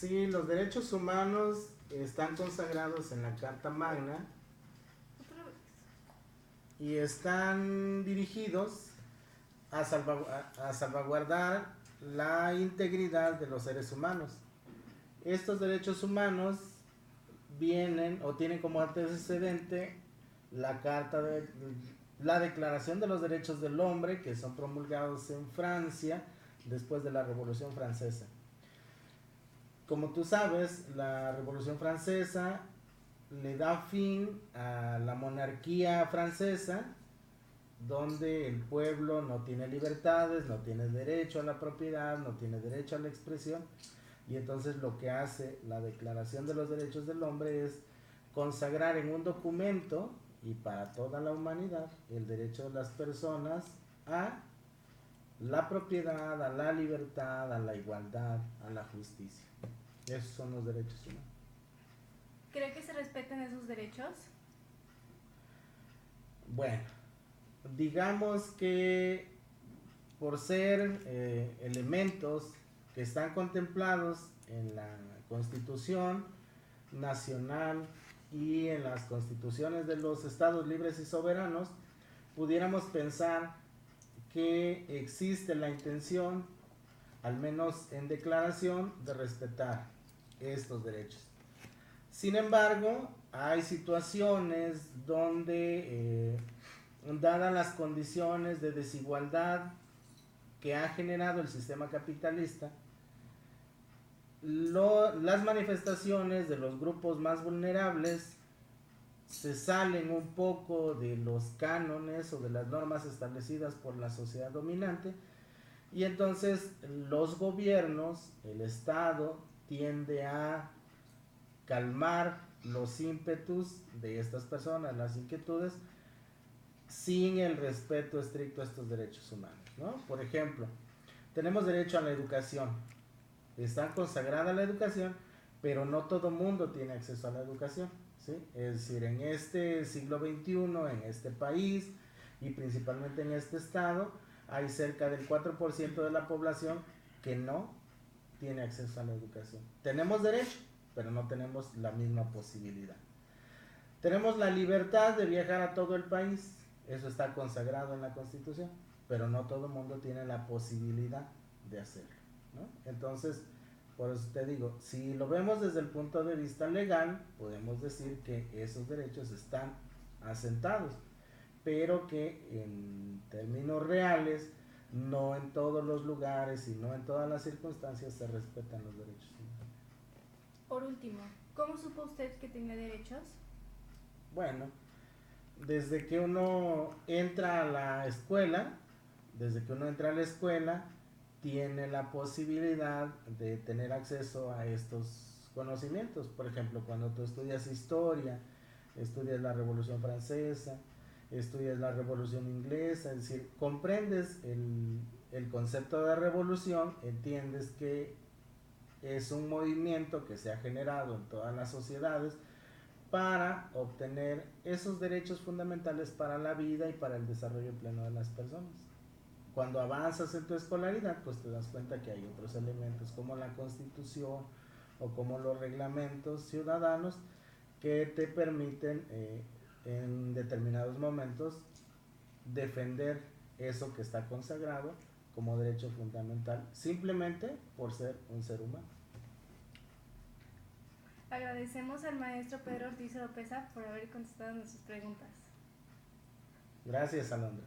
Sí, los derechos humanos están consagrados en la Carta Magna y están dirigidos a salvaguardar la integridad de los seres humanos. Estos derechos humanos vienen o tienen como antecedente la Declaración de los Derechos del Hombre, que son promulgados en Francia después de la Revolución Francesa. Como tú sabes, la Revolución Francesa le da fin a la monarquía francesa, donde el pueblo no tiene libertades, no tiene derecho a la propiedad, no tiene derecho a la expresión, y entonces lo que hace la Declaración de los Derechos del Hombre es consagrar en un documento y para toda la humanidad el derecho de las personas a la propiedad, a la libertad, a la igualdad, a la justicia. Esos son los derechos humanos. ¿Cree que se respeten esos derechos? Bueno, digamos que por ser elementos que están contemplados en la Constitución Nacional y en las constituciones de los estados libres y soberanos, pudiéramos pensar que existe la intención, al menos en declaración, de respetar estos derechos. Sin embargo, hay situaciones donde, dadas las condiciones de desigualdad que ha generado el sistema capitalista, las manifestaciones de los grupos más vulnerables se salen un poco de los cánones o de las normas establecidas por la sociedad dominante, y entonces los gobiernos, el Estado, tiende a calmar los ímpetus de estas personas, las inquietudes, sin el respeto estricto a estos derechos humanos, ¿no? Por ejemplo, tenemos derecho a la educación, está consagrada la educación, pero no todo mundo tiene acceso a la educación, ¿sí? Es decir, en este siglo XXI, en este país y principalmente en este estado, hay cerca del 4% de la población que no tiene acceso a la educación. Tenemos derecho, pero no tenemos la misma posibilidad. Tenemos la libertad de viajar a todo el país, eso está consagrado en la Constitución, pero no todo el mundo tiene la posibilidad de hacerlo, ¿no? Entonces, por eso te digo, si lo vemos desde el punto de vista legal, podemos decir que esos derechos están asentados, pero que en términos reales, no en todos los lugares y no en todas las circunstancias se respetan los derechos humanos. Por último, ¿cómo supo usted que tenía derechos? Bueno, desde que uno entra a la escuela, desde que uno entra a la escuela, tiene la posibilidad de tener acceso a estos conocimientos. Por ejemplo, cuando tú estudias historia, estudias la Revolución Francesa, estudias la Revolución Inglesa, es decir, comprendes el concepto de revolución, entiendes que es un movimiento que se ha generado en todas las sociedades para obtener esos derechos fundamentales para la vida y para el desarrollo pleno de las personas. Cuando avanzas en tu escolaridad, pues te das cuenta que hay otros elementos como la Constitución o como los reglamentos ciudadanos que te permiten en determinados momentos defender eso que está consagrado como derecho fundamental, simplemente por ser un ser humano. Agradecemos al maestro Pedro Ortiz Oropesa por haber contestado nuestras preguntas. Gracias, Alondra.